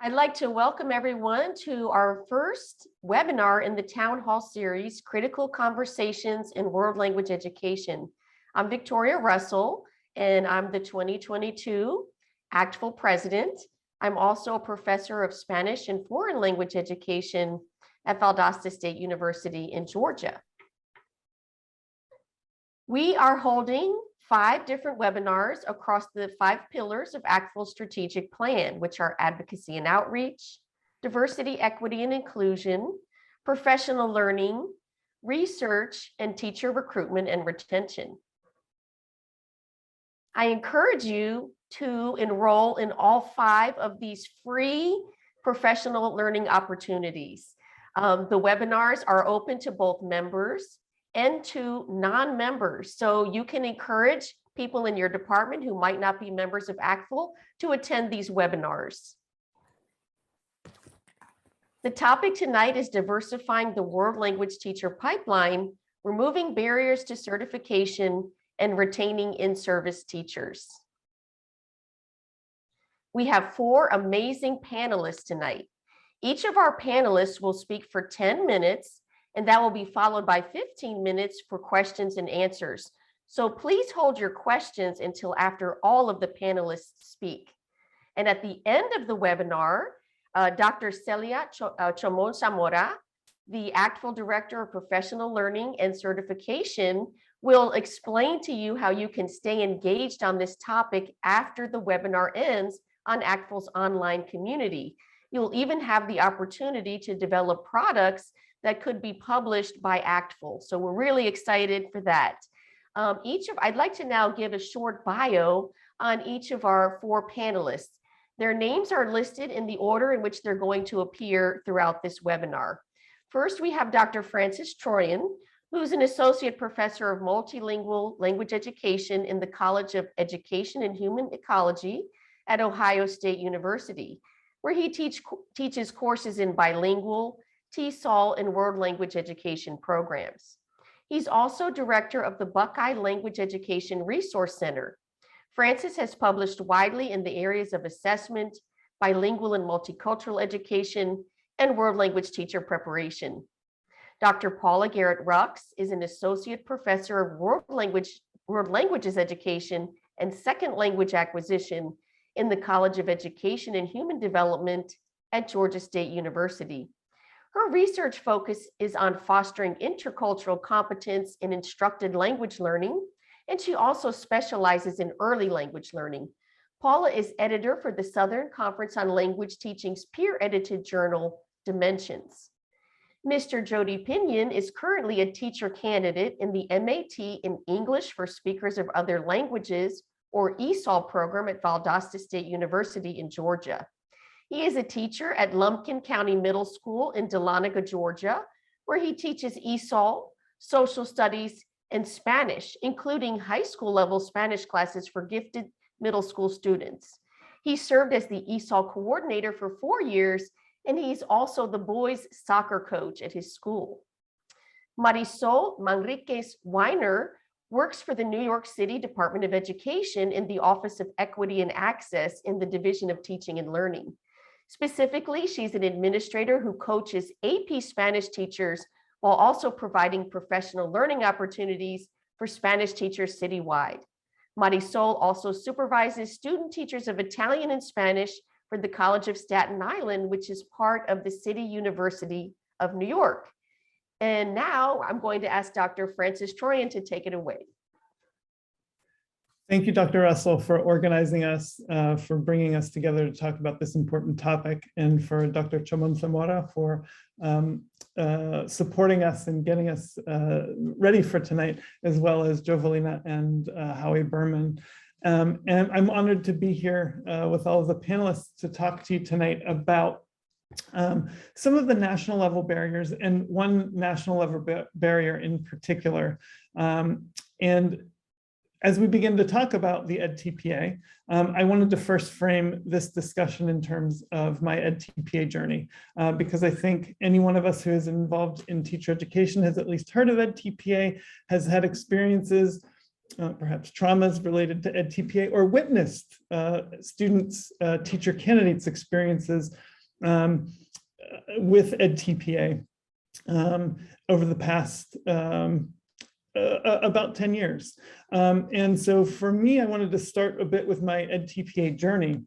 I'd like to welcome everyone to our first webinar in the Town Hall series, Critical Conversations in World Language Education. I'm Victoria Russell, and I'm the 2022 ACTFL President. I'm also a professor of Spanish and Foreign Language Education at Valdosta State University in Georgia. We are holding 5 different webinars across the 5 pillars of ACTFL's strategic plan, which are advocacy and outreach, diversity, equity, and inclusion, professional learning, research, and teacher recruitment and retention. I encourage you to enroll in all 5 of these free professional learning opportunities. The webinars are open to both members and to non-members. So you can encourage people in your department who might not be members of ACTFL to attend these webinars. The topic tonight is diversifying the world language teacher pipeline, removing barriers to certification, and retaining in-service teachers. We have 4 amazing panelists tonight. Each of our panelists will speak for 10 minutes, and that will be followed by 15 minutes for questions and answers. So please hold your questions until after all of the panelists speak. And at the end of the webinar, Dr. Celia Chomon Zamora, the ACTFL Director of Professional Learning and Certification, will explain to you how you can stay engaged on this topic after the webinar ends on ACTFL's online community. You'll even have the opportunity to develop products that could be published by ACTFL. So we're really excited for that. I'd like to now give a short bio on each of our 4 panelists. Their names are listed in the order in which they're going to appear throughout this webinar. First, we have Dr. Frances Troyan, who's an associate professor of multilingual language education in the College of Education and Human Ecology at Ohio State University, where he teaches courses in bilingual, TESOL, and world language education programs. He's also director of the Buckeye Language Education Resource Center. Frances has published widely in the areas of assessment, bilingual and multicultural education, and world language teacher preparation. Dr. Paula Garrett-Rux is an associate professor of world languages education and second language acquisition in the College of Education and Human Development at Georgia State University. Her research focus is on fostering intercultural competence in instructed language learning, and she also specializes in early language learning. Paula is editor for the Southern Conference on Language Teaching's peer-edited journal, Dimensions. Mr. Jody Pinion is currently a teacher candidate in the MAT in English for Speakers of Other Languages, or ESOL program at Valdosta State University in Georgia. He is a teacher at Lumpkin County Middle School in Dahlonega, Georgia, where he teaches ESOL, social studies, and Spanish, including high school level Spanish classes for gifted middle school students. He served as the ESOL coordinator for 4 years, and he's also the boys soccer coach at his school. Marisol Manriquez Weiner works for the New York City Department of Education in the Office of Equity and Access in the Division of Teaching and Learning. Specifically, she's an administrator who coaches AP Spanish teachers while also providing professional learning opportunities for Spanish teachers citywide. Marisol also supervises student teachers of Italian and Spanish for the College of Staten Island, which is part of the City University of New York. And now I'm going to ask Dr. Frances Troyan to take it away. Thank you, Dr. Russell, for organizing us, for bringing us together to talk about this important topic, and for Dr. Chomon Zamora for supporting us and getting us ready for tonight, as well as Jovelina and Howie Berman. And I'm honored to be here with all of the panelists to talk to you tonight about some of the national level barriers, and one national level barrier in particular. And as we begin to talk about the EdTPA, I wanted to first frame this discussion in terms of my EdTPA journey, because I think any one of us who is involved in teacher education has at least heard of EdTPA, has had experiences, perhaps traumas related to EdTPA, or witnessed students, teacher candidates' experiences with Edtpa over the past about 10 years. And so for me, I wanted to start a bit with my Edtpa journey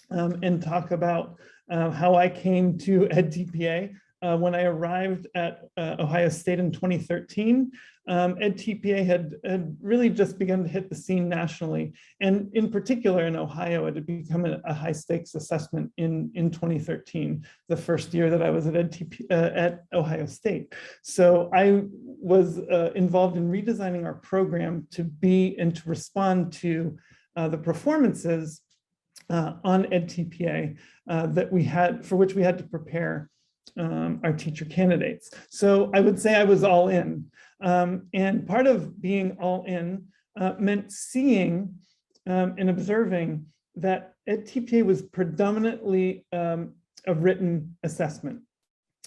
and talk about how I came to Edtpa. When I arrived at Ohio State in 2013, Edtpa had really just begun to hit the scene nationally. And in particular in Ohio, it had become a high stakes assessment in 2013, the first year that I was at Ohio State. So I was involved in redesigning our program to be and to respond to the performances on Edtpa that we had, for which we had to prepare our teacher candidates. So I would say I was all in. And part of being all in meant seeing and observing that Edtpa was predominantly a written assessment.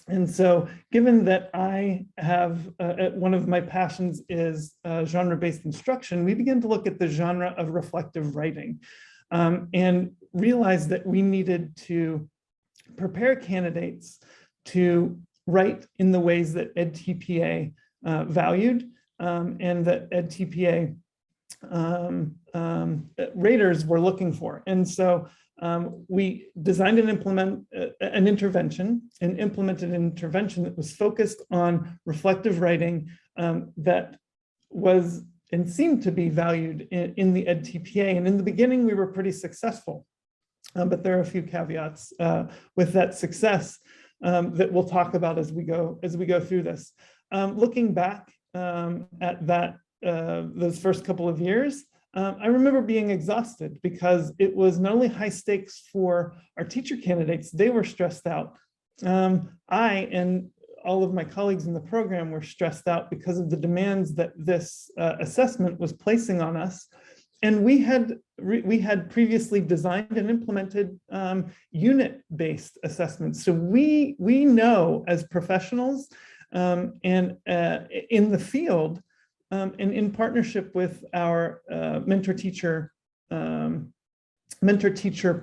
And so given that I have, one of my passions is genre-based instruction, we began to look at the genre of reflective writing and realized that we needed to prepare candidates to write in the ways that Edtpa valued and that Edtpa raters were looking for. And so we designed and implemented an intervention that was focused on reflective writing that was and seemed to be valued in the Edtpa. And in the beginning, we were pretty successful, but there are a few caveats with that success that we'll talk about as we go through this. Looking back at that those first couple of years, I remember being exhausted because it was not only high stakes for our teacher candidates, they were stressed out. I and all of my colleagues in the program were stressed out because of the demands that this assessment was placing on us. And we had previously designed and implemented unit-based assessments. So we know as professionals and in the field and in partnership with our mentor-teacher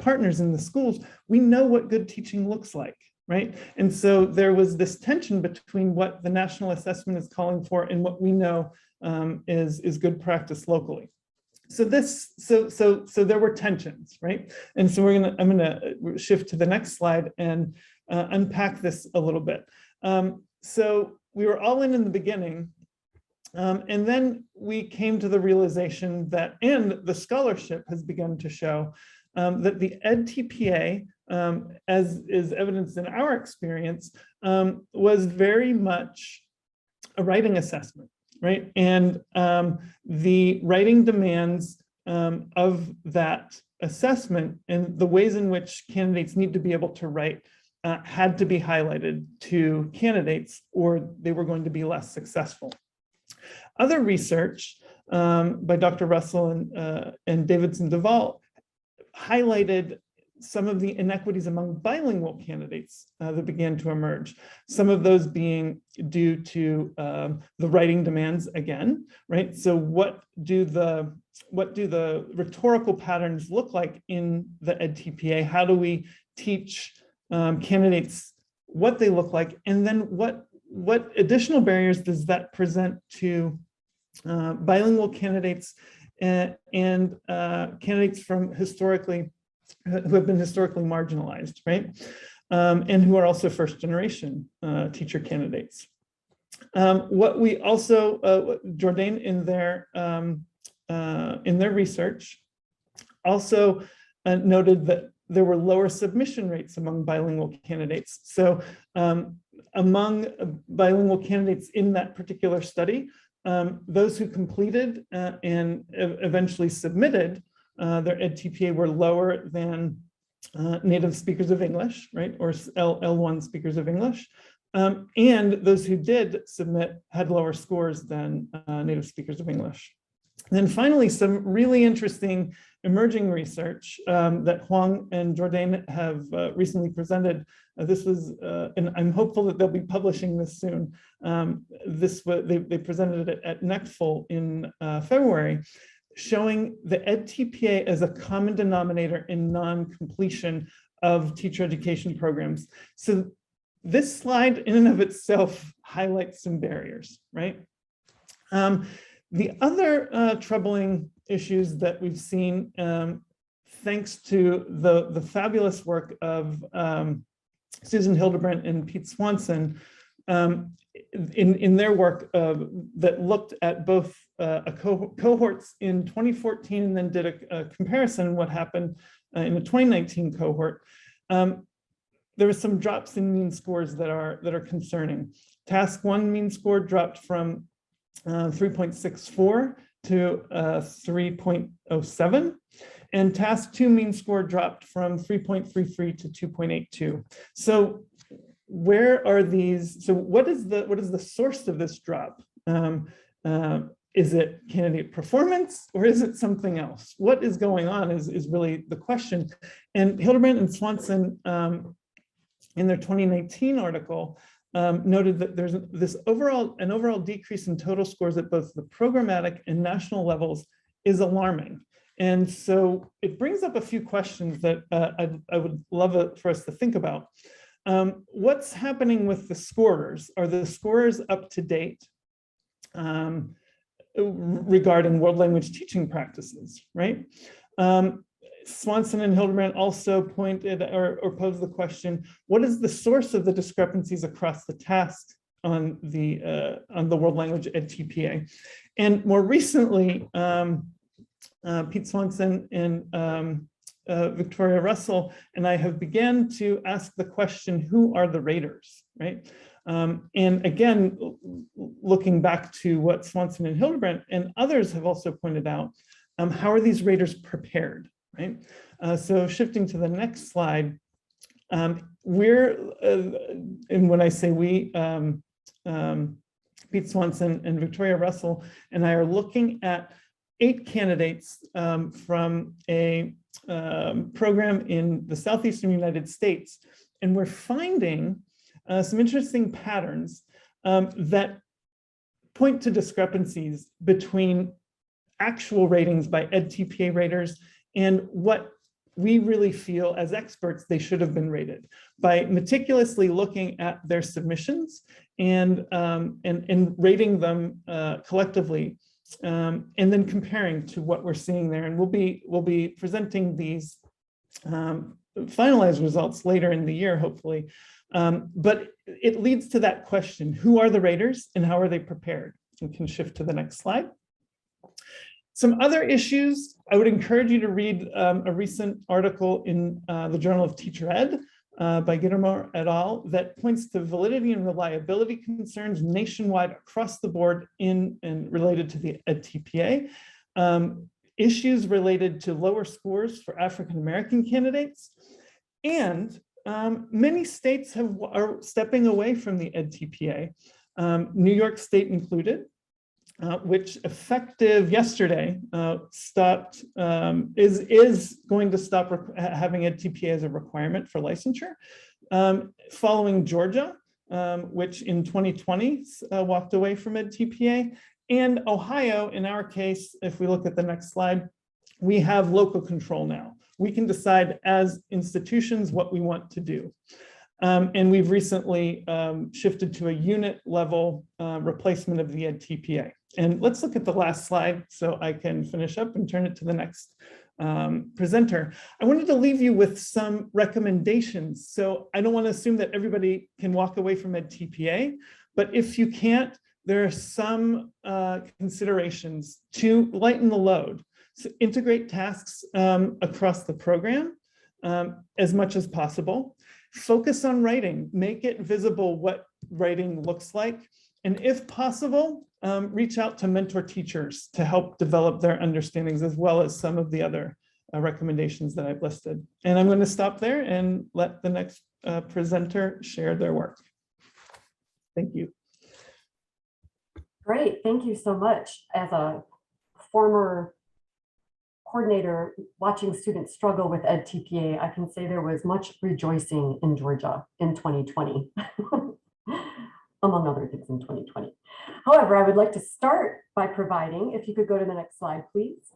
partners in the schools, we know what good teaching looks like, right? And so there was this tension between what the national assessment is calling for and what we know is good practice locally. So there were tensions, right? And so I'm gonna shift to the next slide and unpack this a little bit. So we were all in the beginning, and then we came to the realization that, and the scholarship has begun to show that the Edtpa, as is evidenced in our experience, was very much a writing assessment. Right, and the writing demands of that assessment and the ways in which candidates need to be able to write had to be highlighted to candidates, or they were going to be less successful. Other research by Dr. Russell and Davidson Duvall highlighted some of the inequities among bilingual candidates that began to emerge. Some of those being due to the writing demands again, right? So what do the rhetorical patterns look like in the Edtpa? How do we teach candidates what they look like? And then what additional barriers does that present to bilingual candidates and candidates from who have been historically marginalized, right? And who are also first generation teacher candidates. What we also, Jourdain in their research also noted that there were lower submission rates among bilingual candidates. So among bilingual candidates in that particular study, those who completed and eventually submitted their Edtpa were lower than native speakers of English, right, or L1 speakers of English. And those who did submit had lower scores than native speakers of English. And then finally, some really interesting emerging research that Huang and Jourdain have recently presented. This was, and I'm hopeful that they'll be publishing this soon. They presented it at NECFL in February, showing the EdTPA as a common denominator in non-completion of teacher education programs. So this slide in and of itself highlights some barriers, right? The other troubling issues that we've seen, thanks to the fabulous work of Susan Hildebrandt and Pete Swanson, in their work that looked at both cohorts in 2014 and then did a comparison what happened in the 2019 cohort. There were some drops in mean scores that are concerning. Task 1 mean score dropped from 3.64 to 3.07, and task 2 mean score dropped from 3.33 to 2.82. So where are these? So what is the source of this drop? Is it candidate performance or is it something else? What is going on is really the question. And Hildebrandt and Swanson, in their 2019 article, noted that there's this an overall decrease in total scores at both the programmatic and national levels is alarming. And so it brings up a few questions that I would love for us to think about. What's happening with the scorers? Are the scorers up to date regarding world language teaching practices, right? Swanson and Hildebrandt also pointed or posed the question, what is the source of the discrepancies across the tasks on the world language EdTPA? And more recently, Pete Swanson and Victoria Russell and I have began to ask the question, who are the raters, right? And again, looking back to what Swanson and Hildebrandt and others have also pointed out, how are these raters prepared, right? So shifting to the next slide, and when I say we, Pete Swanson and Victoria Russell and I are looking at 8 candidates from a program in the Southeastern United States. And we're finding some interesting patterns that point to discrepancies between actual ratings by EdTPA raters and what we really feel as experts they should have been rated, by meticulously looking at their submissions and rating them collectively. And then comparing to what we're seeing there. And we'll be presenting these finalized results later in the year, hopefully. But it leads to that question, who are the raters and how are they prepared? We can shift to the next slide. Some other issues, I would encourage you to read a recent article in the Journal of Teacher Ed by Guillermo et al. That points to validity and reliability concerns nationwide across the board and related to the EdTPA. Issues related to lower scores for African-American candidates. And many states are stepping away from the EdTPA, New York State included, which effective yesterday is going to stop having EdTPA as a requirement for licensure, following Georgia, which in 2020 walked away from EdTPA, and Ohio. In our case, if we look at the next slide, we have local control now. We can decide as institutions what we want to do. And we've recently shifted to a unit level replacement of the EdTPA. And let's look at the last slide so I can finish up and turn it to the next presenter. I wanted to leave you with some recommendations. So I don't want to assume that everybody can walk away from EdTPA, but if you can't, there are some considerations to lighten the load. So integrate tasks across the program as much as possible. Focus on writing, make it visible what writing looks like. And if possible, reach out to mentor teachers to help develop their understandings, as well as some of the other recommendations that I've listed. And I'm going to stop there and let the next presenter share their work. Thank you. Great, thank you so much. As a former coordinator watching students struggle with EdTPA, I can say there was much rejoicing in Georgia in 2020, among other things in 2020. However, I would like to start by providing, if you could go to the next slide, please,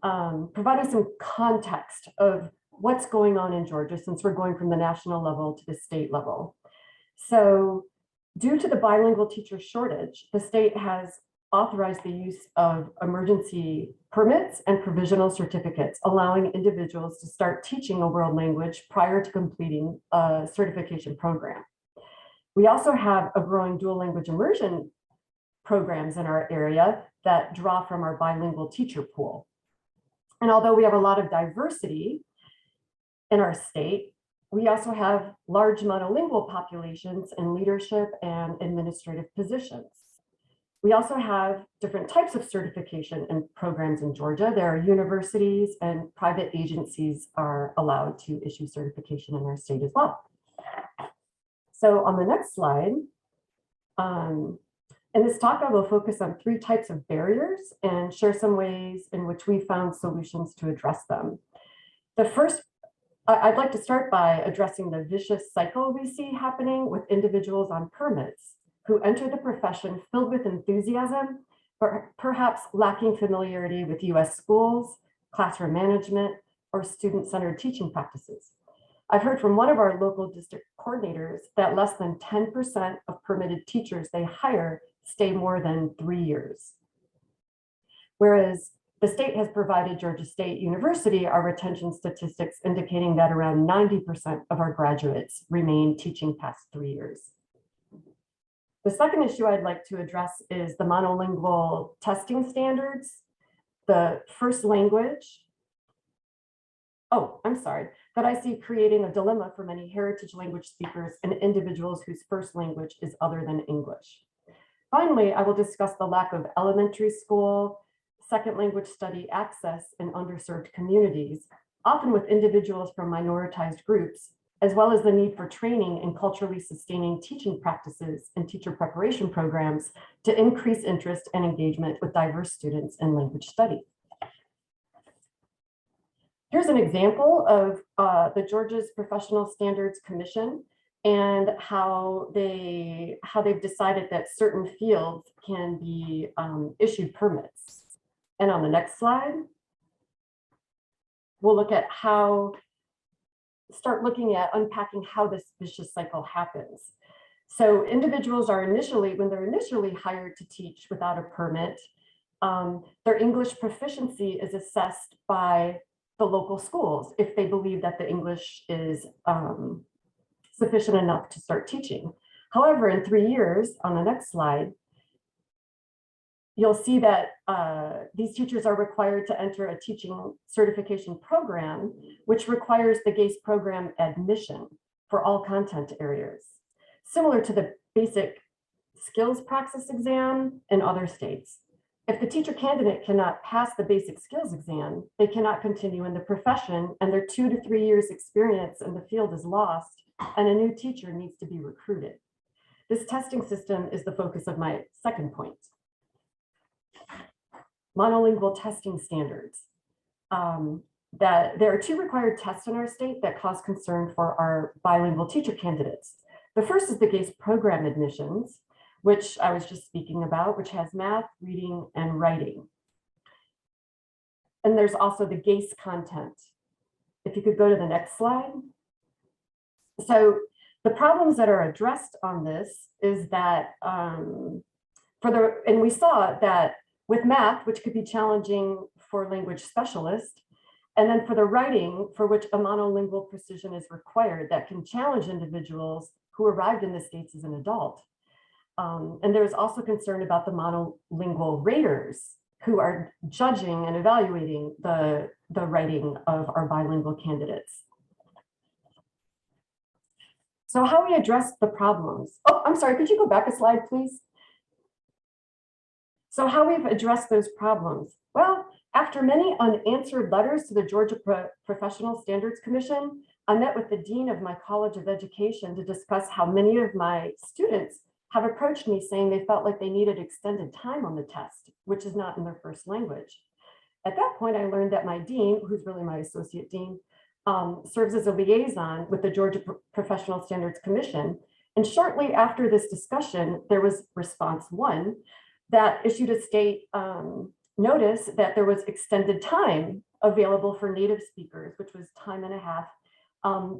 providing some context of what's going on in Georgia, since we're going from the national level to the state level. So due to the bilingual teacher shortage, the state has authorized the use of emergency permits and provisional certificates, allowing individuals to start teaching a world language prior to completing a certification program. We also have a growing dual language immersion programs in our area that draw from our bilingual teacher pool. And although we have a lot of diversity in our state, we also have large monolingual populations in leadership and administrative positions. We also have different types of certification and programs in Georgia. There are universities and private agencies are allowed to issue certification in our state as well. So on the next slide, in this talk, I will focus on 3 types of barriers and share some ways in which we found solutions to address them. The first, I'd like to start by addressing the vicious cycle we see happening with individuals on permits who enter the profession filled with enthusiasm, but perhaps lacking familiarity with US schools, classroom management, or student-centered teaching practices. I've heard from one of our local district coordinators that less than 10% of permitted teachers they hire stay more than 3 years. Whereas the state has provided Georgia State University our retention statistics indicating that around 90% of our graduates remain teaching past 3 years. The second issue I'd like to address is the monolingual testing standards, the first language. Oh, I'm sorry, that I see creating a dilemma for many heritage language speakers and individuals whose first language is other than English. Finally, I will discuss the lack of elementary school, second language study access in underserved communities, often with individuals from minoritized groups, as well as the need for training in culturally sustaining teaching practices and teacher preparation programs to increase interest and engagement with diverse students in language study. Here's an example of the Georgia's Professional Standards Commission and how they've decided that certain fields can be issued permits. And on the next slide, we'll look at start looking at unpacking how this vicious cycle happens. So individuals are when they're initially hired to teach without a permit, their English proficiency is assessed by the local schools if they believe that the English is sufficient enough to start teaching. However, in 3 years, on the next slide, you'll see that these teachers are required to enter a teaching certification program, which requires the GACE program admission for all content areas, similar to the basic skills praxis exam in other states. If the teacher candidate cannot pass the basic skills exam, they cannot continue in the profession, and their 2 to 3 years experience in the field is lost, and a new teacher needs to be recruited. This testing system is the focus of my second point. Monolingual testing standards. That there are 2 required tests in our state that cause concern for our bilingual teacher candidates. The first is the GACE program admissions, which I was just speaking about, which has math, reading, and writing. And there's also the GACE content. If you could go to the next slide. So the problems that are addressed on this is that and we saw that with math, which could be challenging for language specialists, and then for the writing, for which a monolingual precision is required, that can challenge individuals who arrived in the States as an adult. And there's also concern about the monolingual raters who are judging and evaluating the writing of our bilingual candidates. So how we address the problems. Oh, I'm sorry, could you go back a slide, please? So how we've addressed those problems? Well, after many unanswered letters to the Georgia Professional Standards Commission, I met with the Dean of my College of Education to discuss how many of my students have approached me saying they felt like they needed extended time on the test, which is not in their first language. At that point, I learned that my dean, who's really my associate dean, serves as a liaison with the Georgia Professional Standards Commission. And shortly after this discussion, there was response 1 that issued a state notice that there was extended time available for native speakers, which was time and a half,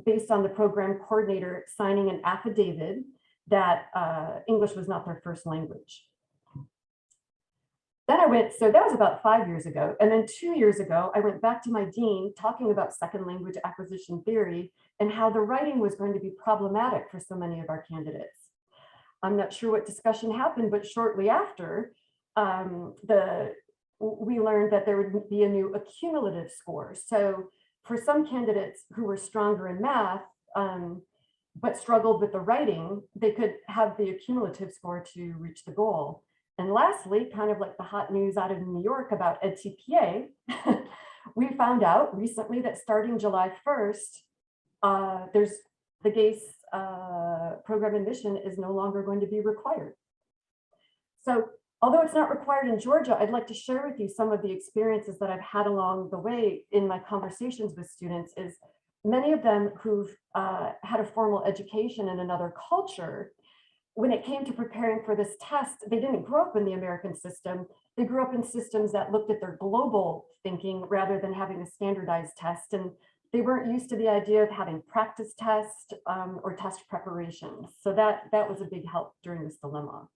based on the program coordinator signing an affidavit that English was not their first language. Then I went, so that was about 5 years ago. And then 2 years ago, I went back to my dean talking about second language acquisition theory and how the writing was going to be problematic for so many of our candidates. I'm not sure what discussion happened, but shortly after, we learned that there would be a new accumulative score. So for some candidates who were stronger in math, but struggled with the writing, they could have the accumulative score to reach the goal. And lastly, kind of like the hot news out of New York about Edtpa, we found out recently that starting July 1st, there's the GACE program admission is no longer going to be required. So although it's not required in Georgia, I'd like to share with you some of the experiences that I've had along the way in my conversations with students. Is many of them who've had a formal education in another culture, when it came to preparing for this test, they didn't grow up in the American system. They grew up in systems that looked at their global thinking rather than having a standardized test. And they weren't used to the idea of having practice tests or test preparations. So that was a big help during this dilemma.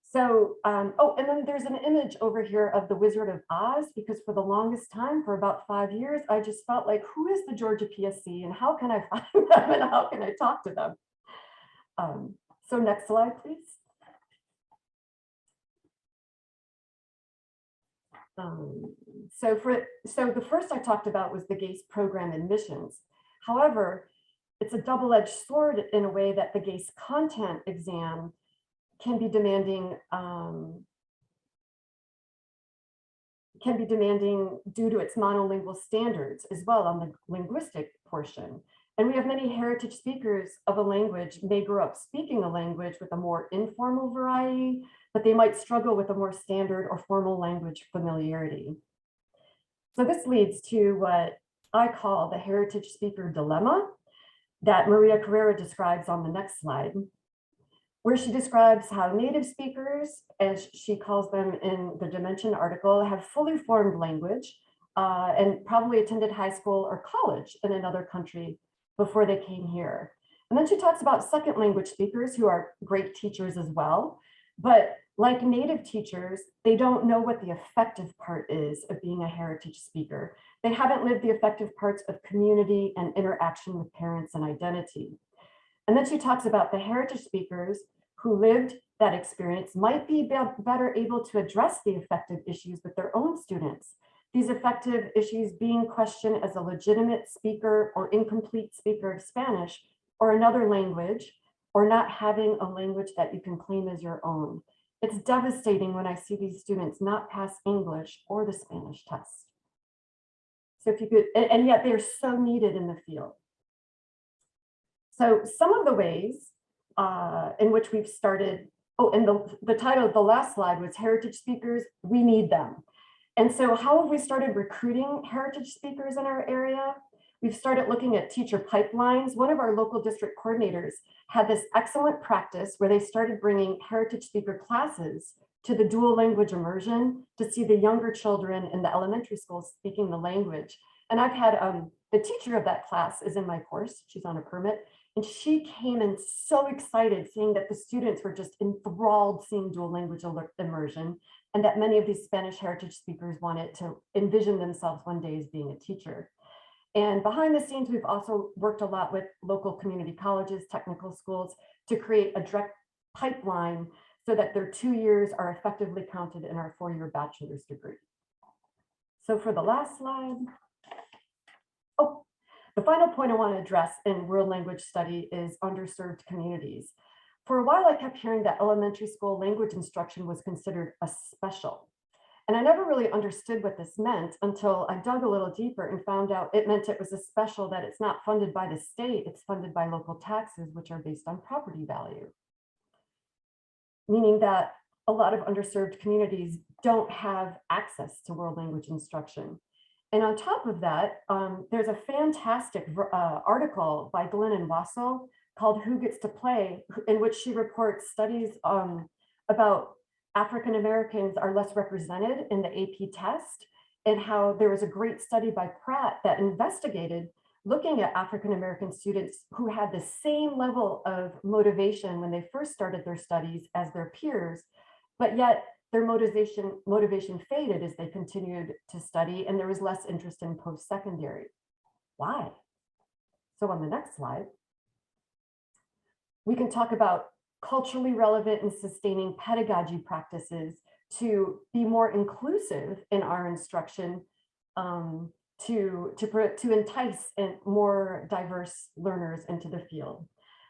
So, oh, and then there's an image over here of the Wizard of Oz, because for the longest time, for about 5 years, I just felt like, who is the Georgia PSC and how can I find them and how can I talk to them? So next slide, please. So the first I talked about was the GACE program admissions. However, it's a double-edged sword in a way that the GACE content exam can be demanding due to its monolingual standards as well on the linguistic portion. And we have many heritage speakers of a language may grow up speaking a language with a more informal variety, but they might struggle with a more standard or formal language familiarity. So this leads to what I call the heritage speaker dilemma that Maria Carrera describes on the next slide, where she describes how native speakers, as she calls them in the Dimension article, have fully formed language and probably attended high school or college in another country before they came here. And then she talks about second language speakers who are great teachers as well, but like native teachers, they don't know what the effective part is of being a heritage speaker. They haven't lived the effective parts of community and interaction with parents and identity. And then she talks about the heritage speakers who lived that experience might be better able to address the effective issues with their own students. These effective issues being questioned as a legitimate speaker or incomplete speaker of Spanish or another language, or not having a language that you can claim as your own. It's devastating when I see these students not pass English or the Spanish test. So if you could, and yet they're so needed in the field. So some of the ways in which we've started, oh, and the title of the last slide was Heritage Speakers, We Need Them. And so how have we started recruiting heritage speakers in our area? We've started looking at teacher pipelines. One of our local district coordinators had this excellent practice where they started bringing heritage speaker classes to the dual language immersion to see the younger children in the elementary schools speaking the language. And I've had the teacher of that class is in my course. She's on a permit. And she came in so excited seeing that the students were just enthralled seeing dual language immersion, and that many of these Spanish heritage speakers wanted to envision themselves one day as being a teacher. And behind the scenes, we've also worked a lot with local community colleges, technical schools to create a direct pipeline so that their 2 years are effectively counted in our 4-year bachelor's degree. So for the last slide, oh, the final point I want to address in world language study is underserved communities. For a while, I kept hearing that elementary school language instruction was considered a special. And I never really understood what this meant until I dug a little deeper and found out it meant it was a special, that it's not funded by the state, it's funded by local taxes, which are based on property value. Meaning that a lot of underserved communities don't have access to world language instruction. And on top of that, there's a fantastic article by Glenn and Wassel called Who Gets to Play, in which she reports studies about African Americans are less represented in the AP test, and how there was a great study by Pratt that investigated looking at African American students who had the same level of motivation when they first started their studies as their peers, but yet their motivation faded as they continued to study, and there was less interest in post-secondary. Why? So on the next slide, we can talk about culturally relevant and sustaining pedagogy practices to be more inclusive in our instruction, to entice more diverse learners into the field.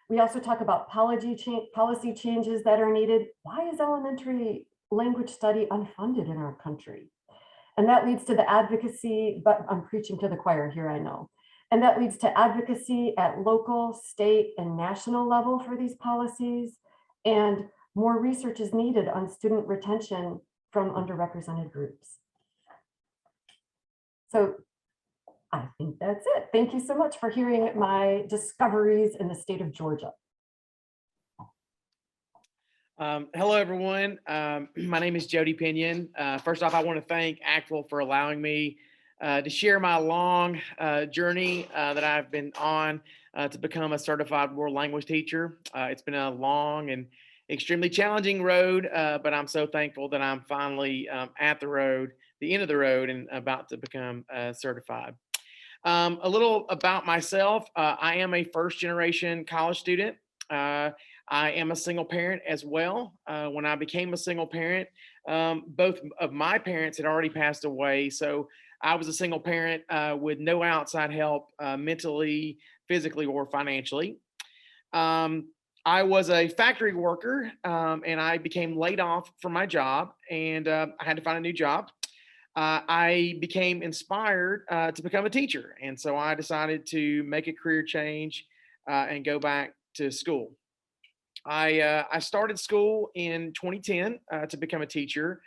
We also talk about policy changes that are needed. Why is elementary language study unfunded in our country? And that leads to the advocacy, but I'm preaching to the choir here, I know. And that leads to advocacy at local, state, and national level for these policies. And more research is needed on student retention from underrepresented groups. So I think that's it. Thank you so much for hearing my discoveries in the state of Georgia. Hello, everyone. My name is Jody Pinion. First off, I want to thank ACTFL for allowing me to share my long journey that I've been on to become a certified world language teacher. It's been a long and extremely challenging road, but I'm so thankful that I'm finally at the end of the road, and about to become certified. A little about myself. I am a first-generation college student. I am a single parent as well. When I became a single parent, both of my parents had already passed away. So I was a single parent with no outside help, mentally, physically, or financially. I was a factory worker, and I became laid off from my job, and I had to find a new job. I became inspired to become a teacher. And so I decided to make a career change and go back to school. I started school in 2010 to become a teacher.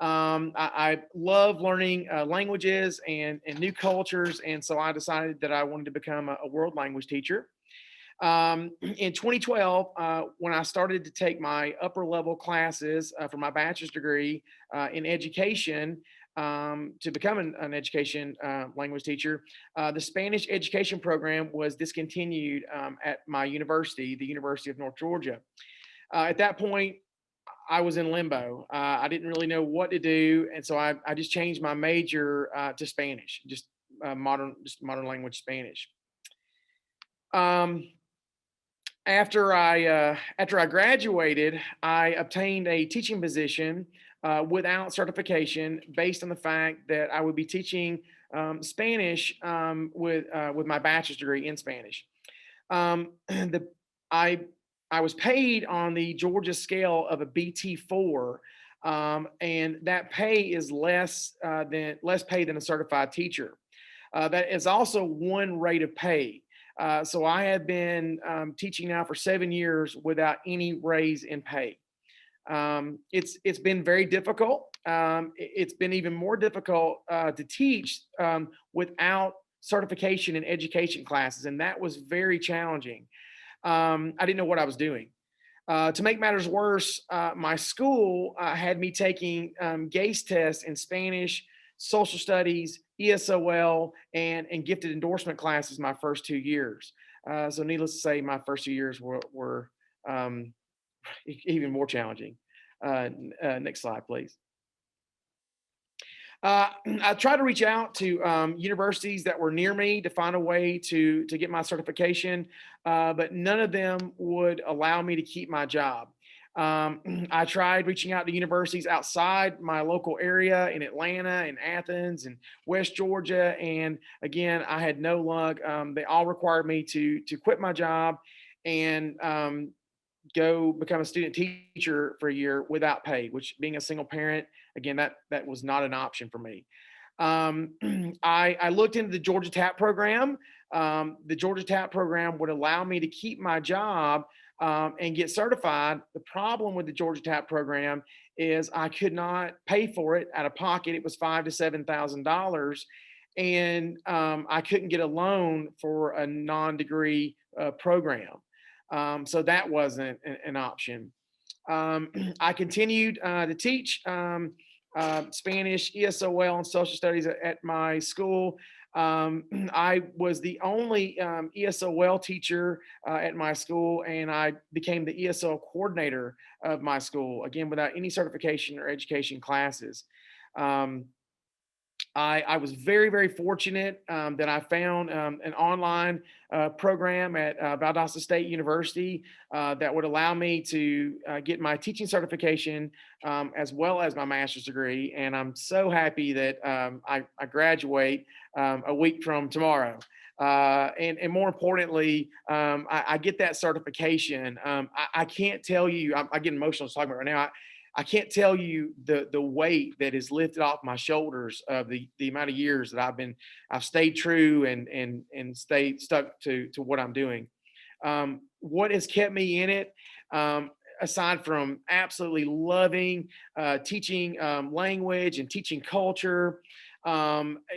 I love learning languages and new cultures. And so I decided that I wanted to become a world language teacher. In 2012, when I started to take my upper level classes for my bachelor's degree in education, to become an education language teacher, the Spanish education program was discontinued at my university, the University of North Georgia. At that point, I was in limbo. I didn't really know what to do, and so I just changed my major to Spanish, just modern language Spanish. After I graduated, I obtained a teaching position without certification, based on the fact that I would be teaching Spanish with my bachelor's degree in Spanish. I was paid on the Georgia scale of a BT4, and that pay is less pay than a certified teacher. That is also one rate of pay. So I have been teaching now for 7 years without any raise in pay. It's been very difficult. It's been even more difficult to teach without certification in education classes, and that was very challenging. I didn't know what I was doing. To make matters worse, my school had me taking GACE tests in Spanish, social studies, ESOL, and gifted endorsement classes my first 2 years. So needless to say, my first 2 years were even more challenging. Next slide, please. I tried to reach out to universities that were near me to find a way to get my certification, but none of them would allow me to keep my job. I tried reaching out to universities outside my local area in Atlanta and Athens and West Georgia, and again, I had no luck. They all required me to quit my job and go become a student teacher for a year without pay, which, being a single parent, again, that was not an option for me. I looked into the Georgia TAP program. The Georgia TAP program would allow me to keep my job and get certified. The problem with the Georgia TAP program is I could not pay for it out of pocket. It was $5,000 to $7,000, and I couldn't get a loan for a non-degree program. So that wasn't an option. I continued to teach Spanish, ESOL, and social studies at my school. I was the only ESOL teacher at my school, and I became the ESOL coordinator of my school, again, without any certification or education classes. I was very, very fortunate that I found an online program at Valdosta State University that would allow me to get my teaching certification as well as my master's degree. And I'm so happy that I graduate a week from tomorrow. And more importantly, I get that certification. I can't tell you, I get emotional talking about it right now. I can't tell you the weight that is lifted off my shoulders of the amount of years that I've stayed true and stayed stuck to what I'm doing. What has kept me in it, aside from absolutely loving teaching language and teaching culture,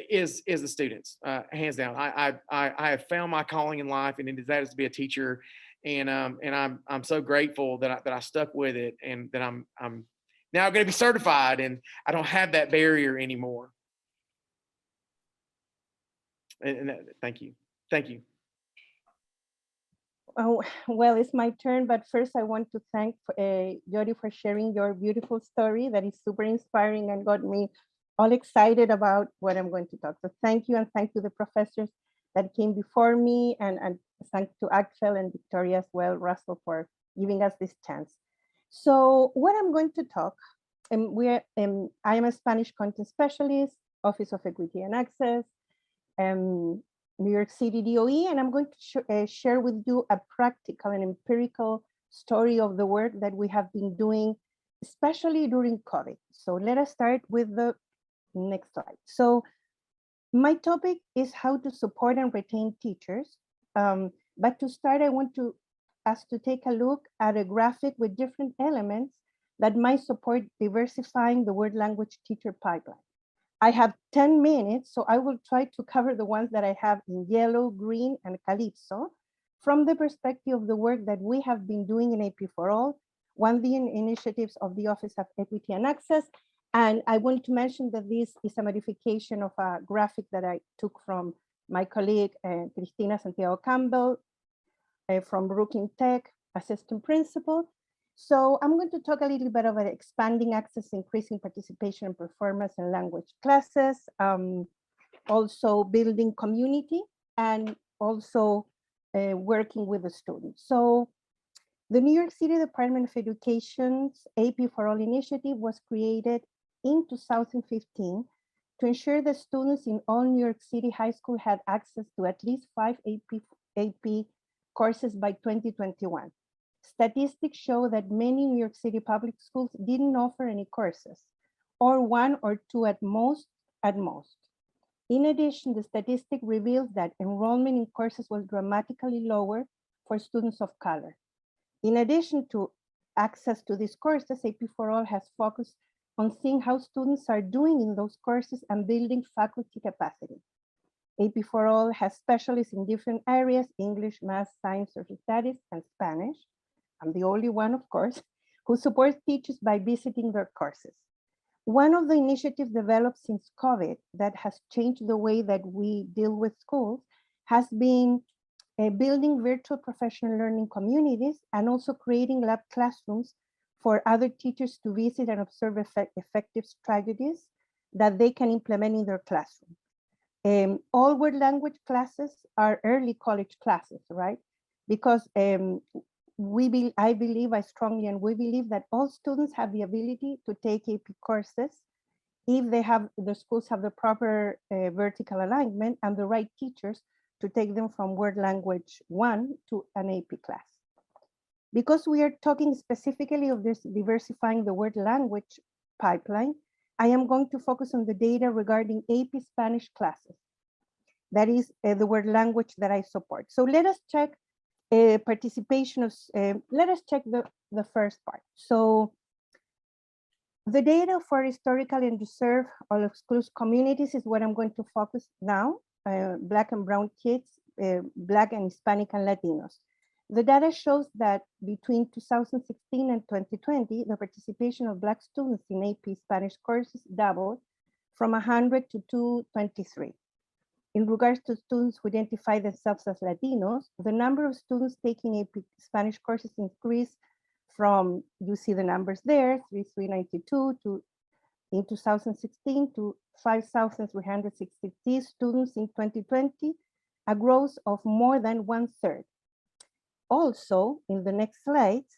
is the students, hands down. I have found my calling in life, and that is to be a teacher. And I'm so grateful that I stuck with it, and that I'm now going to be certified, and I don't have that barrier anymore. Thank you. Oh, well, it's my turn, but first I want to thank Jody for sharing your beautiful story that is super inspiring and got me all excited about what I'm going to talk. So thank you, and thank you the professors that came before me, and thank to Axel and Victoria as well, Russell, for giving us this chance. So what I'm going to talk, I am a Spanish content specialist, Office of Equity and Access, New York City DOE, and I'm going to share with you a practical and empirical story of the work that we have been doing, especially during COVID. So let us start with the next slide. So my topic is how to support and retain teachers. But to start, I want us to take a look at a graphic with different elements that might support diversifying the word language teacher pipeline. I have 10 minutes, so I will try to cover the ones that I have in yellow, green, and Calypso from the perspective of the work that we have been doing in AP for All, one of the initiatives of the Office of Equity and Access. And I want to mention that this is a modification of a graphic that I took from my colleague, Cristina Santiago Campbell, from Brooklyn Tech, assistant principal. So I'm going to talk a little bit about expanding access, increasing participation and performance in language classes, also building community, and also working with the students. So the New York City Department of Education's AP for All initiative was created in 2015 to ensure that students in all New York City high school had access to at least 5 AP courses by 2021. Statistics show that many New York City public schools didn't offer any courses, or 1 or 2 at most. In addition, the statistic reveals that enrollment in courses was dramatically lower for students of color. In addition to access to these courses, AP for All has focused on seeing how students are doing in those courses and building faculty capacity. AP for All has specialists in different areas: English, math, science, social studies, and Spanish. I'm the only one, of course, who supports teachers by visiting their courses. One of the initiatives developed since COVID that has changed the way that we deal with schools has been building virtual professional learning communities, and also creating lab classrooms for other teachers to visit and observe effective strategies that they can implement in their classroom. All word language classes are early college classes, right? Because I strongly believe that all students have the ability to take AP courses if the schools have the proper vertical alignment and the right teachers to take them from word language 1 to an AP class. Because we are talking specifically of this diversifying the word language pipeline, I am going to focus on the data regarding AP Spanish classes. That is the word language that I support. So let us check participation of, let us check the first part. So the data for historical and underserved or exclusive communities is what I'm going to focus now. Black and brown kids, Black and Hispanic and Latinos. The data shows that between 2016 and 2020, the participation of Black students in AP Spanish courses doubled from 100 to 223. In regards to students who identify themselves as Latinos, the number of students taking AP Spanish courses increased from, you see the numbers there, 3,392 to in 2016 to 5,363 students in 2020, a growth of more than 1/3. Also, in the next slides,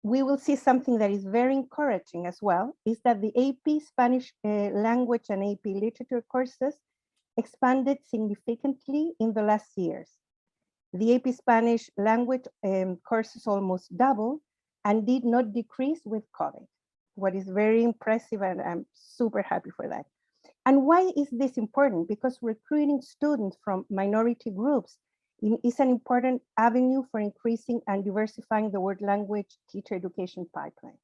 we will see something that is very encouraging as well, is that the AP Spanish language and AP literature courses expanded significantly in the last years. The AP Spanish language courses almost doubled and did not decrease with COVID, what is very impressive, and I'm super happy for that. And why is this important? Because recruiting students from minority groups is an important avenue for increasing and diversifying the world language teacher education pipeline.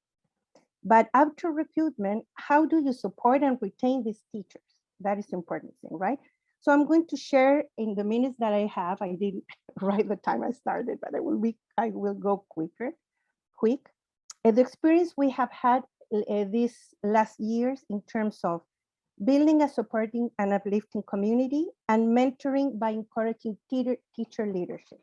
But after recruitment, how do you support and retain these teachers? That is the important thing, right? So I'm going to share in the minutes that I have. I didn't write the time I started, but I will go quick. The experience we have had these last years in terms of building a supporting and uplifting community and mentoring by encouraging teacher leadership.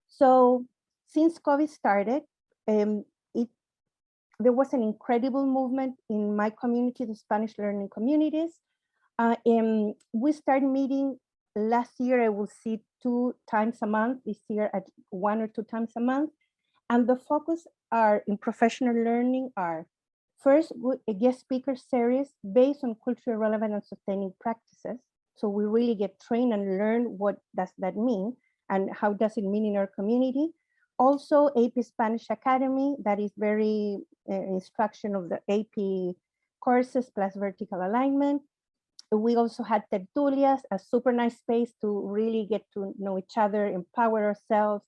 So since COVID started, there was an incredible movement in my community, the Spanish learning communities. We started meeting last year, I will see 2 times a month, this year at 1 or 2 times a month. And the focus are in professional learning are first, a guest speaker series based on culturally relevant and sustaining practices. So we really get trained and learn what does that mean and how does it mean in our community. Also AP Spanish Academy, that is very instruction of the AP courses plus vertical alignment. We also had tertulias, a super nice space to really get to know each other, empower ourselves,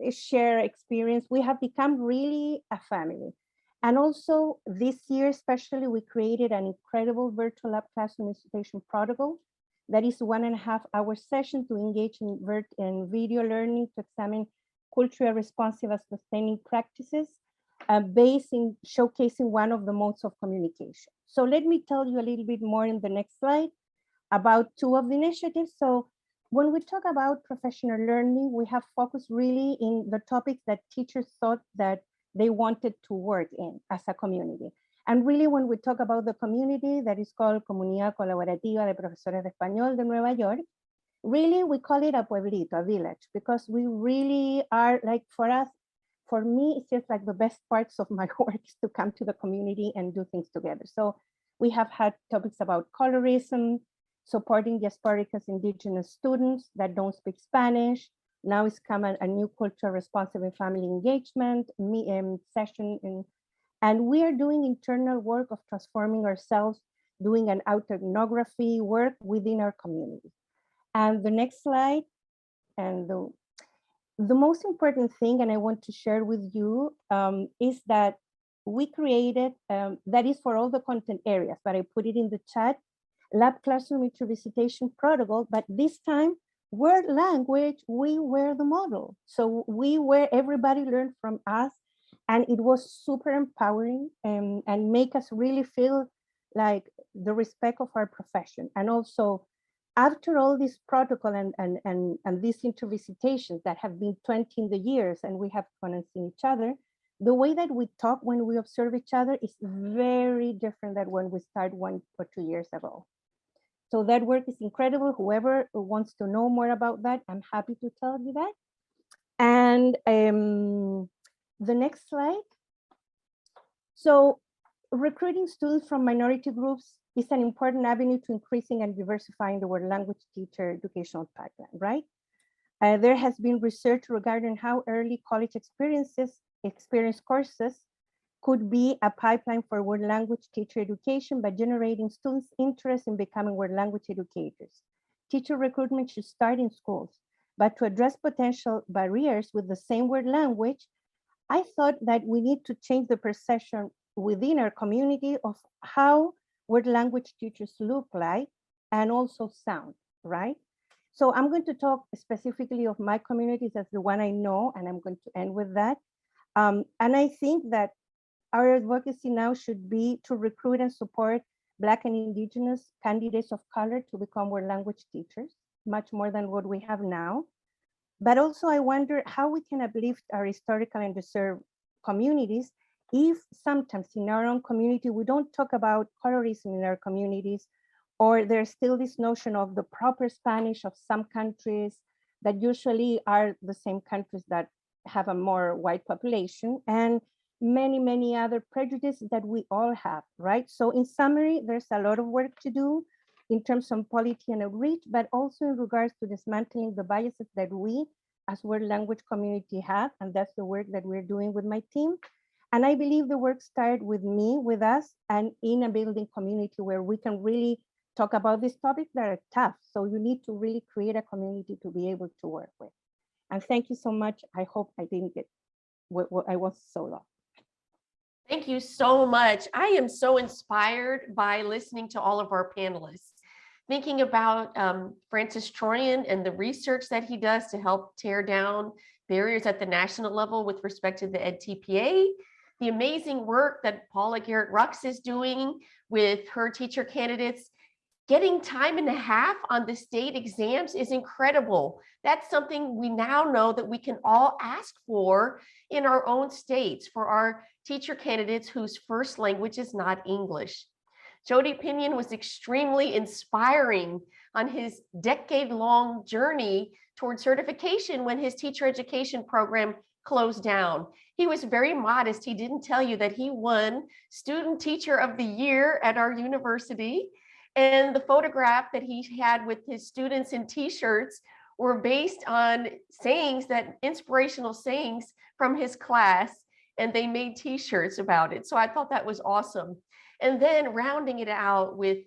share experience. We have become really a family. And also this year, especially, we created an incredible virtual lab classroom institution protocol that is 1.5-hour session to engage in video learning to examine culturally responsive and sustaining practices based in showcasing one of the modes of communication. So let me tell you a little bit more in the next slide about 2 of the initiatives. So when we talk about professional learning, we have focused really in the topics that teachers thought that they wanted to work in as a community. And really when we talk about the community that is called Comunidad Colaborativa de Profesores de Español de Nueva York, really we call it a pueblito, a village, because we really are like, for me, it's just like the best parts of my work is to come to the community and do things together. So we have had topics about colorism, supporting diasporic indigenous students that don't speak Spanish. Now it's come a new culture responsive and family engagement session. And we are doing internal work of transforming ourselves, doing an autoethnography work within our community. And the next slide, and the most important thing, and I want to share with you, is that we created, that is for all the content areas, but I put it in the chat, Lab Classroom Intervisitation Protocol, but this time, word language, we were the model. So everybody learned from us, and it was super empowering and make us really feel like the respect of our profession. And also, after all this protocol and these intervisitations that have been 20 in the years, and we have gone and seen each other, the way that we talk when we observe each other is very different than when we started 1 or 2 years ago. So that work is incredible. Whoever wants to know more about that, I'm happy to tell you that. And the next slide. So recruiting students from minority groups is an important avenue to increasing and diversifying the world language teacher educational pipeline, right? There has been research regarding how early college experience courses could be a pipeline for world language teacher education by generating students' interest in becoming world language educators. Teacher recruitment should start in schools, but to address potential barriers with the same world language, I thought that we need to change the perception within our community of how world language teachers look like and also sound, right? So I'm going to talk specifically of my communities as the one I know, and I'm going to end with that. And I think that our advocacy now should be to recruit and support Black and Indigenous candidates of color to become world language teachers, much more than what we have now. But also I wonder how we can uplift our historical and underserved communities if sometimes in our own community, we don't talk about colorism in our communities, or there's still this notion of the proper Spanish of some countries that usually are the same countries that have a more white population, and many, many other prejudices that we all have, right? So in summary, there's a lot of work to do in terms of polity and outreach, but also in regards to dismantling the biases that we as world language community have, and that's the work that we're doing with my team. And I believe the work started with me, with us, and in a building community where we can really talk about these topics that are tough. So you need to really create a community to be able to work with. And thank you so much. I hope I didn't get what I was so long. Thank you so much. I am so inspired by listening to all of our panelists. Thinking about Francis Troyan and the research that he does to help tear down barriers at the national level with respect to the EdTPA, the amazing work that Paula Garrett-Rux is doing with her teacher candidates. Getting time and a half on the state exams is incredible. That's something we now know that we can all ask for in our own states for our teacher candidates whose first language is not English. Jody Pinion was extremely inspiring on his decade-long journey toward certification when his teacher education program closed down. He was very modest. He didn't tell you that he won Student Teacher of the Year at our university. And the photograph that he had with his students in t-shirts were based on sayings, that inspirational sayings from his class, and they made t-shirts about it. So I thought that was awesome. And then rounding it out with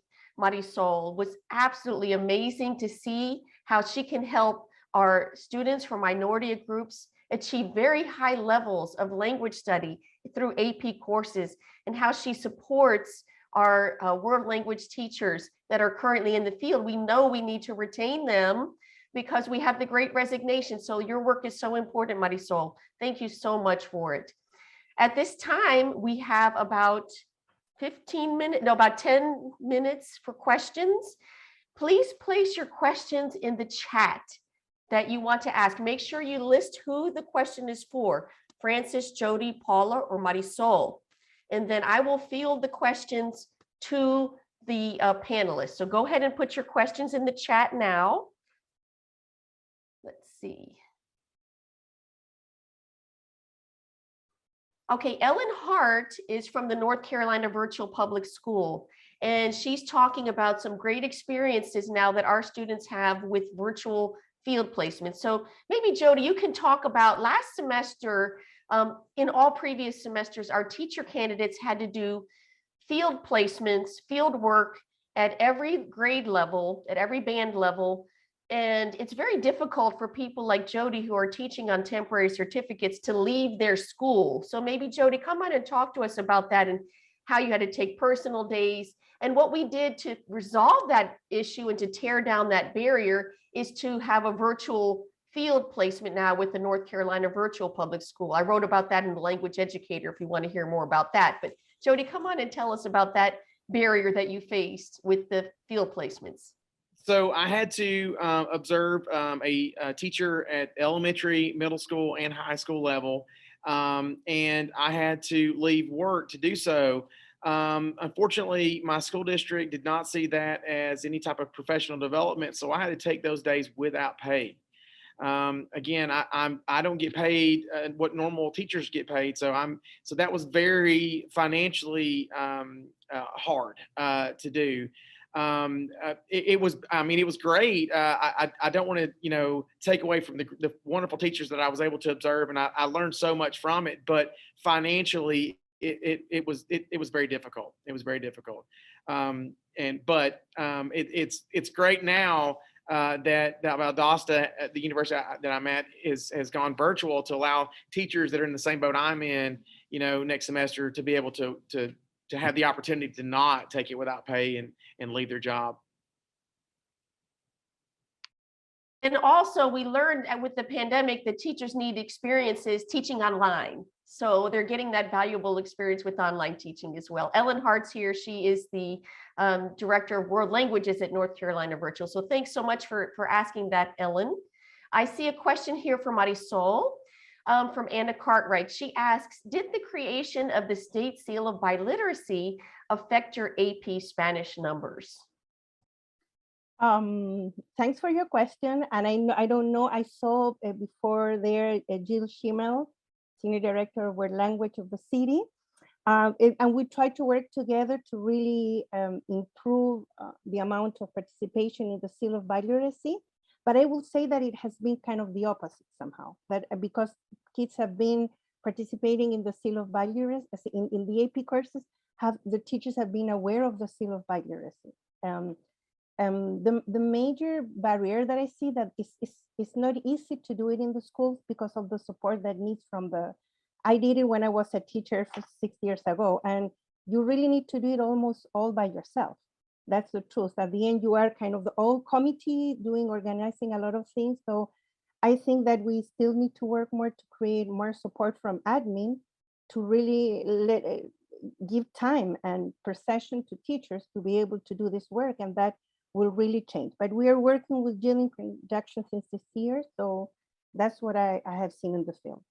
Marisol was absolutely amazing to see how she can help our students from minority groups achieve very high levels of language study through AP courses, and how she supports our world language teachers that are currently in the field. We know we need to retain them because we have the Great Resignation. So your work is so important, Marisol. Thank you so much for it. At this time, we have about 10 minutes for questions. Please place your questions in the chat that you want to ask. Make sure you list who the question is for, Francis, Jody, Paula, or Marisol. And then I will field the questions to the panelists. So go ahead and put your questions in the chat now. Let's see. Okay, Ellen Hart is from the North Carolina Virtual Public School, and she's talking about some great experiences now that our students have with virtual field placement. So maybe Jody, you can talk about last semester. In all previous semesters, our teacher candidates had to do field placements, field work at every grade level, at every band level. And it's very difficult for people like Jody who are teaching on temporary certificates to leave their school. So maybe Jody, come on and talk to us about that and how you had to take personal days. And what we did to resolve that issue and to tear down that barrier is to have a virtual field placement now with the North Carolina Virtual Public School. I wrote about that in the Language Educator if you want to hear more about that. But Jody, come on and tell us about that barrier that you faced with the field placements. So I had to observe a teacher at elementary, middle school, and high school level, and I had to leave work to do so. Unfortunately, my school district did not see that as any type of professional development, so I had to take those days without pay. Again, I don't get paid what normal teachers get paid, so that was very financially hard to do. It was great. I don't want to, take away from the wonderful teachers that I was able to observe, and I learned so much from it, but financially it was very difficult. It was very difficult. It's great now that Valdosta at the university that I'm at has gone virtual to allow teachers that are in the same boat I'm in, next semester to be able to have the opportunity to not take it without pay and leave their job. And also we learned with the pandemic that teachers need experiences teaching online. So they're getting that valuable experience with online teaching as well. Ellen Hart's here. She is the Director of World Languages at North Carolina Virtual. So thanks so much for asking that, Ellen. I see a question here from Marisol, from Anna Cartwright. She asks, did the creation of the State Seal of Biliteracy affect your AP Spanish numbers? Thanks for your question. And I don't know, I saw before there Jill Schimmel, Senior Director of World Language of the city. And we try to work together to really improve the amount of participation in the Seal of Biliteracy. But I will say that it has been kind of the opposite somehow, that because kids have been participating in the Seal of Biliteracy, in the AP courses, the teachers have been aware of the Seal of Biliteracy. The major barrier that I see that it's not easy to do it in the schools because of the support that needs from I did it when I was a teacher for 6 years ago, and you really need to do it almost all by yourself. That's the truth. At the end, you are kind of the old committee organizing a lot of things. So I think that we still need to work more to create more support from admin to really give time and per session to teachers to be able to do this work, and that will really change. But we are working with Jill in conjunction since this year, so that's what I have seen in the field.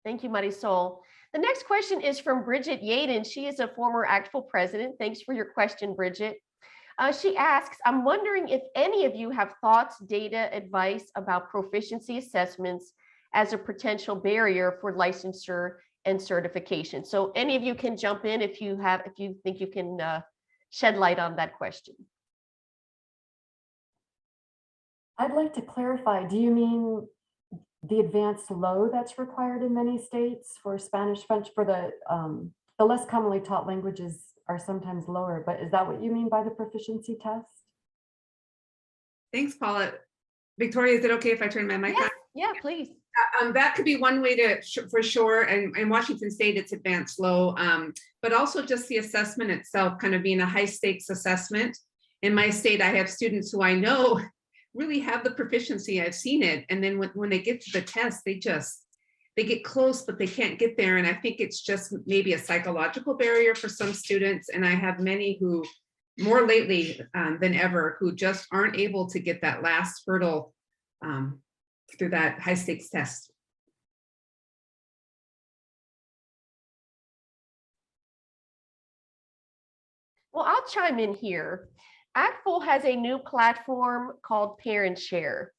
Thank you, Marisol. The next question is from Bridget Yaden. She is a former ACTFL president. Thanks for your question, Bridget. She asks, I'm wondering if any of you have thoughts, data, advice about proficiency assessments as a potential barrier for licensure and certification. So any of you can jump in if you think you can shed light on that question. I'd like to clarify, do you mean the advanced low that's required in many states for Spanish, French, for the less commonly taught languages are sometimes lower, but is that what you mean by the proficiency test? Thanks, Paula. Victoria, is it okay if I turn my mic on? Yeah, please. That could be one way to, for sure. And in Washington State, it's advanced low, but also just the assessment itself kind of being a high stakes assessment. In my state, I have students who I know really have the proficiency. I've seen it. And then when they get to the test, they get close, but they can't get there. And I think it's just maybe a psychological barrier for some students. And I have many who more lately than ever, who just aren't able to get that last hurdle through that high stakes test. Well, I'll chime in here. ACTFL has a new platform called Parent Share.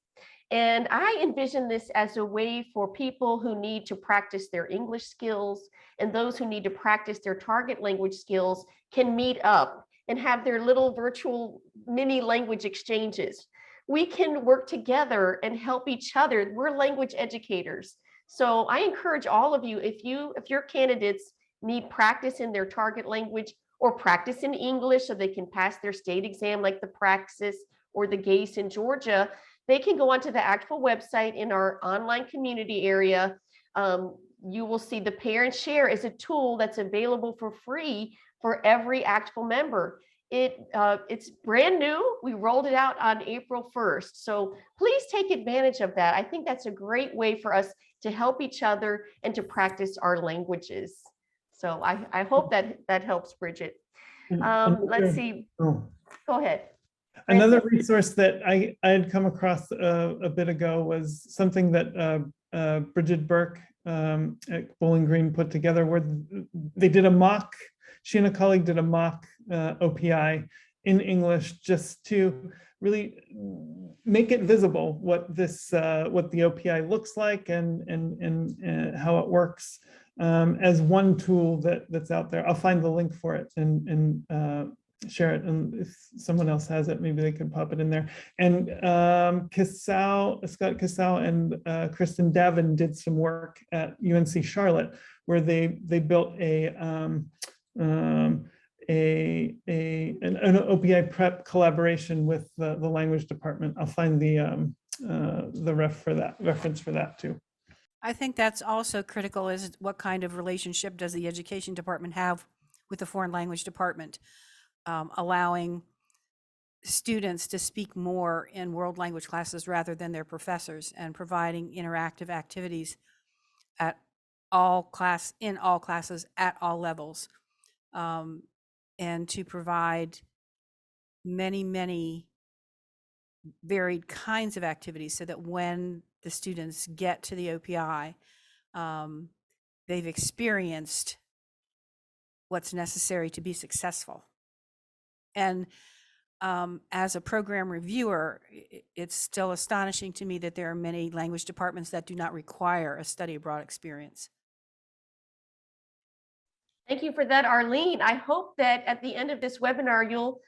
And I envision this as a way for people who need to practice their English skills and those who need to practice their target language skills can meet up and have their little virtual mini language exchanges. We can work together and help each other. We're language educators. So I encourage all of you, if your candidates need practice in their target language or practice in English so they can pass their state exam like the Praxis or the GACE in Georgia, they can go onto the ACTFL website in our online community area. You will see the Parent Share is a tool that's available for free for every ACTFL member. It's brand new. We rolled it out on April 1st. So please take advantage of that. I think that's a great way for us to help each other and to practice our languages. So I hope that helps, Bridget. Let's see. Go ahead. Another resource that I had come across a bit ago was something that Bridget Burke at Bowling Green put together, where they did a mock, she and a colleague did a mock OPI in English just to really make it visible what the OPI looks like and how it works as one tool that's out there. I'll find the link for it and share it, and if someone else has it, maybe they can pop it in there. And Scott Cassell and Kristen Davin did some work at UNC Charlotte, where they built an OPI prep collaboration with the language department. I'll find the reference for that too. I think that's also critical, is what kind of relationship does the education department have with the foreign language department, allowing students to speak more in world language classes rather than their professors, and providing interactive activities at in all classes at all levels, and to provide many varied kinds of activities so that when the students get to the OPI, they've experienced what's necessary to be successful. And as a program reviewer, it's still astonishing to me that there are many language departments that do not require a study abroad experience. Thank you for that, Arlene. I hope that at the end of this webinar, you'll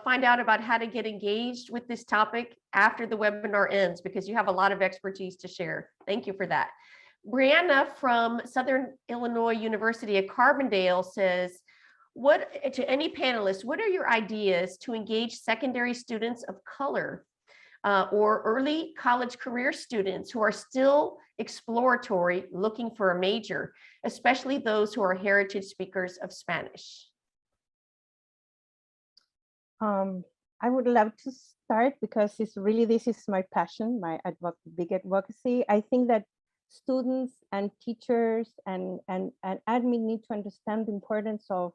find out about how to get engaged with this topic after the webinar ends, because you have a lot of expertise to share. Thank you for that. Brianna from Southern Illinois University at Carbondale says, to any panelists, what are your ideas to engage secondary students of color or early college career students who are still exploratory, looking for a major, especially those who are heritage speakers of Spanish? I would love to start because this is my passion, my big advocacy. I think that students and teachers and admin need to understand the importance of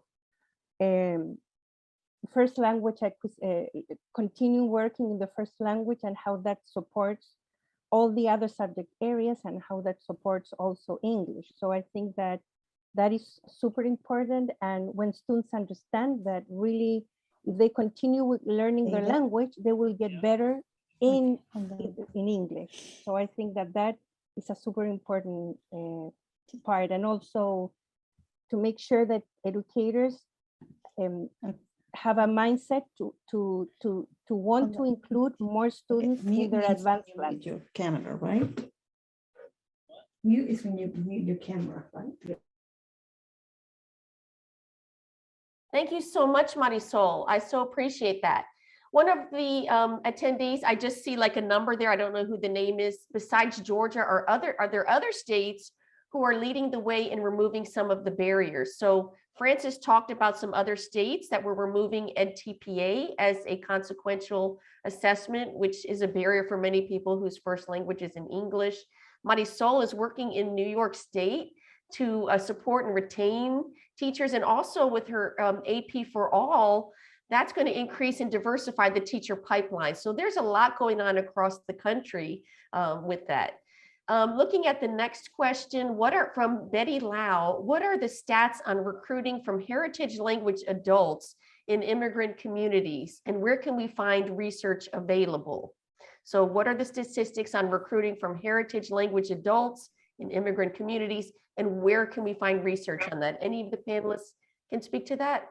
first language, continue working in the first language, and how that supports all the other subject areas and how that supports also English. So I think that is super important. And when students understand that, really, if they continue with learning their language, they will get better in English. So I think that is a super important part. And also to make sure that educators have a mindset to want to include more students in their advanced classes. Your camera, right? Mute is when you mute your camera, right? Thank you so much, Marisol. I so appreciate that. One of the attendees, I just see like a number there. I don't know who the name is. Besides Georgia, are there other states who are leading the way in removing some of the barriers? So Francis talked about some other states that were removing Edtpa as a consequential assessment, which is a barrier for many people whose first language is in English. Marisol is working in New York State to support and retain teachers, and also with her AP for All, that's going to increase and diversify the teacher pipeline. So there's a lot going on across the country with that. Looking at the next question, from Betty Lau, what are the stats on recruiting from heritage language adults in immigrant communities, and where can we find research available? So what are the statistics on recruiting from heritage language adults in immigrant communities, and where can we find research on that? Any of the panelists can speak to that?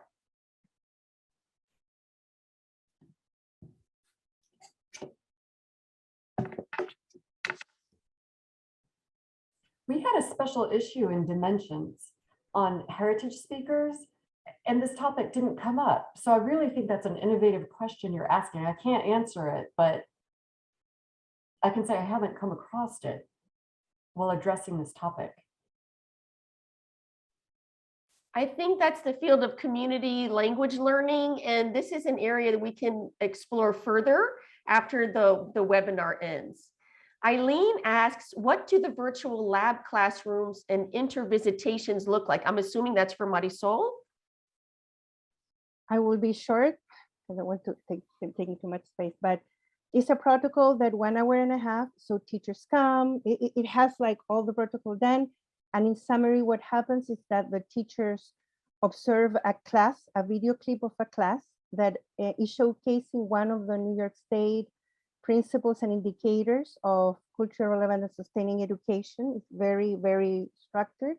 We had a special issue in Dimensions on heritage speakers, and this topic didn't come up. So I really think that's an innovative question you're asking. I can't answer it, but I can say I haven't come across it while addressing this topic. I think that's the field of community language learning, and this is an area that we can explore further after the webinar ends. Eileen asks, what do the virtual lab classrooms and intervisitations look like? I'm assuming that's for Marisol. I will be short because I want to taking too much space, but it's a protocol that 1 hour and a half. So teachers come, it has like all the protocol done. And in summary, what happens is that the teachers observe a class, a video clip of a class that is showcasing one of the New York State principles and indicators of culturally relevant and sustaining education. It's very, very structured.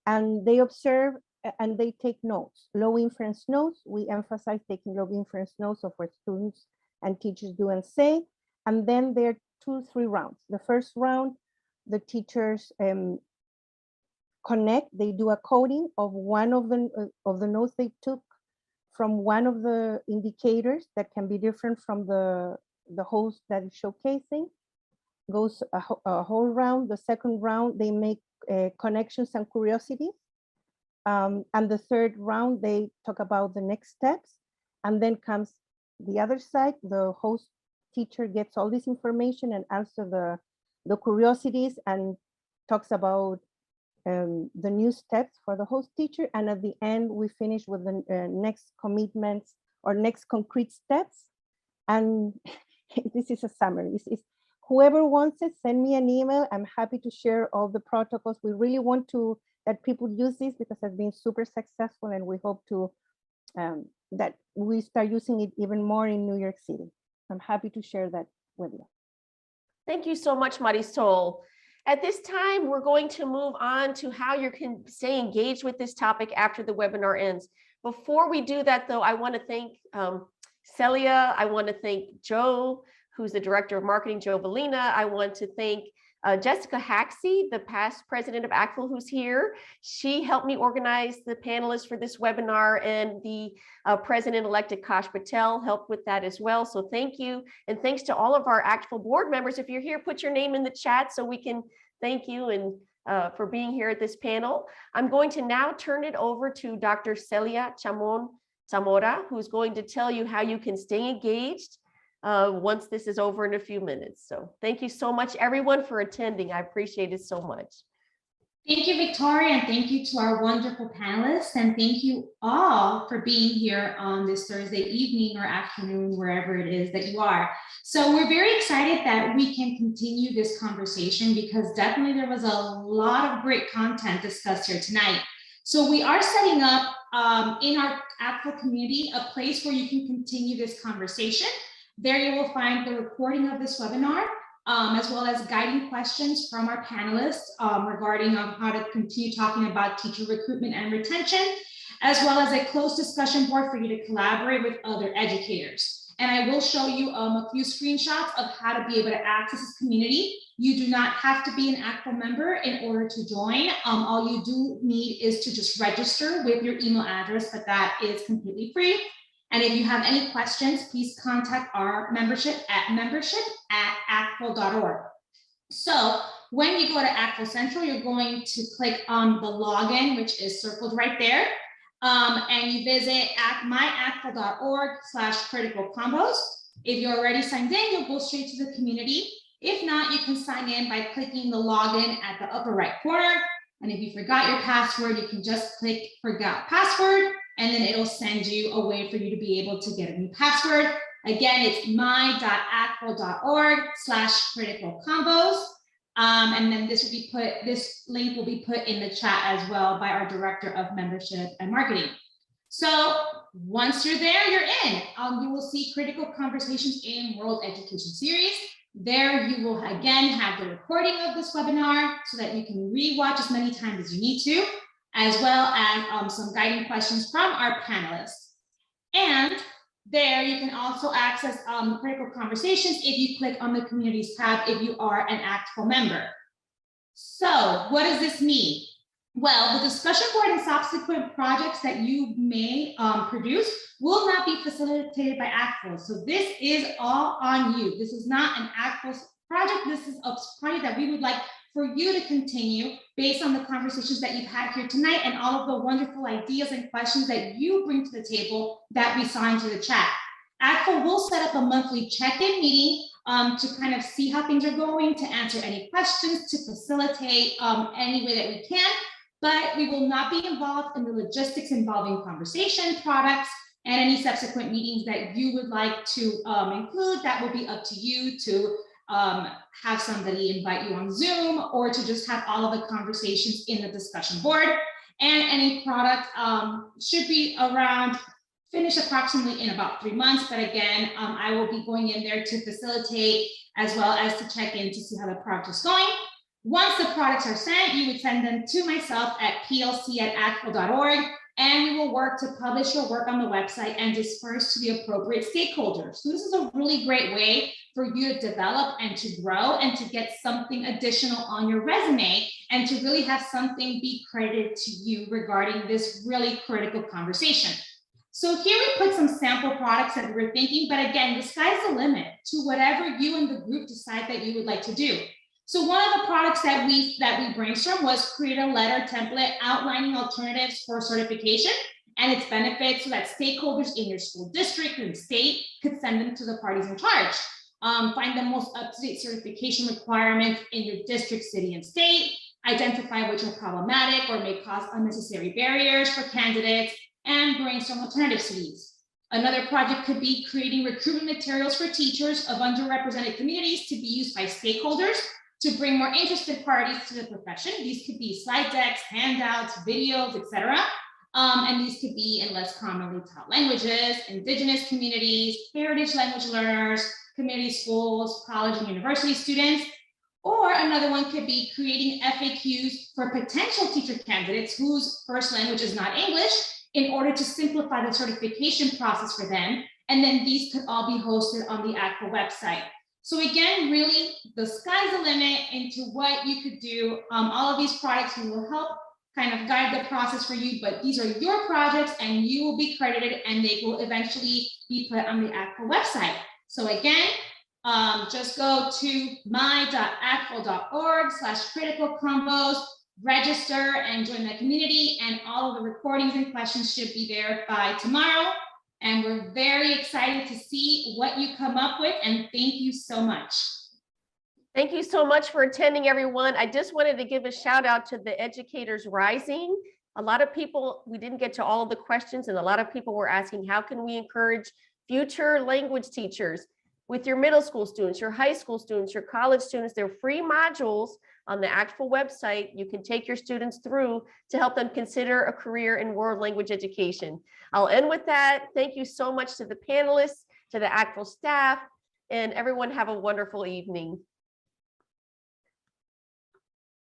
And they observe and they take notes, low inference notes. We emphasize taking low inference notes of what students and teachers do and say. And then there are 2-3 rounds. The first round, the teachers connect, they do a coding of one of the notes they took from one of the indicators that can be different from the host that is showcasing. Goes a whole round. The second round, they make connections and curiosities. And the third round, they talk about the next steps. And then comes the other side, the host teacher gets all this information and answers the curiosities and talks about the new steps for the host teacher. And at the end, we finish with the next commitments or next concrete steps. And this is a summary. Whoever wants it, send me an email. I'm happy to share all the protocols. We really want that people use this because it's been super successful, and we hope to that we start using it even more in New York City. I'm happy to share that with you. Thank you so much, Marisol. At this time, we're going to move on to how you can stay engaged with this topic after the webinar ends. Before we do that, though, I want to thank Celia. I want to thank Joe, who's the Director of Marketing, Joe Valina. I want to thank Jessica Haxey, the past president of ACTFL, who's here. She helped me organize the panelists for this webinar, and the president-elect Akash Patel helped with that as well. So thank you. And thanks to all of our ACTFL board members. If you're here, put your name in the chat so we can thank you and for being here at this panel. I'm going to now turn it over to Dr. Celia Chamon Zamora, who's going to tell you how you can stay engaged once this is over in a few minutes. So thank you so much, everyone, for attending. I appreciate it so much. Thank you, Victoria, and thank you to our wonderful panelists, and thank you all for being here on this Thursday evening or afternoon, wherever it is that you are. So we're very excited that we can continue this conversation because definitely there was a lot of great content discussed here tonight. So we are setting up in our ACTFL community a place where you can continue this conversation. There you will find the recording of this webinar, as well as guiding questions from our panelists regarding how to continue talking about teacher recruitment and retention, as well as a closed discussion board for you to collaborate with other educators. And I will show you a few screenshots of how to be able to access this community. You do not have to be an ACTFL member in order to join. All you do need is to just register with your email address, but that is completely free. And if you have any questions, please contact our membership at membership@actfl.org. So when you go to ACTFL Central, you're going to click on the login, which is circled right there. And you visit myactfl.org/critical combos. If you're already signed in, you'll go straight to the community. If not, you can sign in by clicking the login at the upper right corner. And if you forgot your password, you can just click forgot password, and then it'll send you a way for you to be able to get a new password. Again, it's my.actfl.org/critical combos. And then this link will be put in the chat as well by our Director of Membership and Marketing. So once you're there, you're in. You will see Critical Conversations in World Education Series. There you will again have the recording of this webinar so that you can rewatch as many times as you need to, as well as some guiding questions from our panelists. And there you can also access Critical Conversations if you click on the Communities tab if you are an ACTFL member. So what does this mean? Well, the discussion board and subsequent projects that you may produce will not be facilitated by ACTFL. So this is all on you. This is not an ACTFL project. This is a project that we would like for you to continue based on the conversations that you've had here tonight and all of the wonderful ideas and questions that you bring to the table that we saw into the chat. ACTFL will set up a monthly check-in meeting to kind of see how things are going, to answer any questions, to facilitate any way that we can. But we will not be involved in the logistics involving conversation, products, and any subsequent meetings that you would like to include. That will be up to you to have somebody invite you on Zoom or to just have all of the conversations in the discussion board. And any product should be finished approximately in about 3 months. But again, I will be going in there to facilitate as well as to check in to see how the project is going. Once the products are sent, you would send them to myself at plc@actfl.org, and we will work to publish your work on the website and disperse to the appropriate stakeholders. So this is a really great way for you to develop and to grow and to get something additional on your resume and to really have something be credited to you regarding this really critical conversation. So here we put some sample products that we were thinking, but again, the sky's the limit to whatever you and the group decide that you would like to do. So one of the products that we brainstormed was create a letter template outlining alternatives for certification. and its benefits so that stakeholders in your school district and state could send them to the parties in charge. Find the most up-to-date certification requirements in your district, city, and state, identify which are problematic or may cause unnecessary barriers for candidates, and brainstorm alternatives to these. Another project could be creating recruitment materials for teachers of underrepresented communities to be used by stakeholders to bring more interested parties to the profession. These could be slide decks, handouts, videos, etc. And these could be in less commonly taught languages, indigenous communities, heritage language learners, community schools, college and university students. Or another one could be creating FAQs for potential teacher candidates whose first language is not English in order to simplify the certification process for them. And then these could all be hosted on the ACFA website. So again, really, the sky's the limit into what you could do. All of these products will help kind of guide the process for you, but these are your projects and you will be credited and they will eventually be put on the ACFA website. So again, just go to my.acfl.org/critical-combos, register and join the community, and all of the recordings and questions should be there by tomorrow. And we're very excited to see what you come up with, and thank you so much. Thank you so much for attending, everyone. I just wanted to give a shout out to the Educators Rising. A lot of people, we didn't get to all of the questions, and a lot of people were asking, how can we encourage future language teachers? With your middle school students, your high school students, your college students, they're free modules on the ACFL website. You can take your students through to help them consider a career in world language education. I'll end with that. Thank you so much to the panelists, to the ACFL staff, and everyone have a wonderful evening.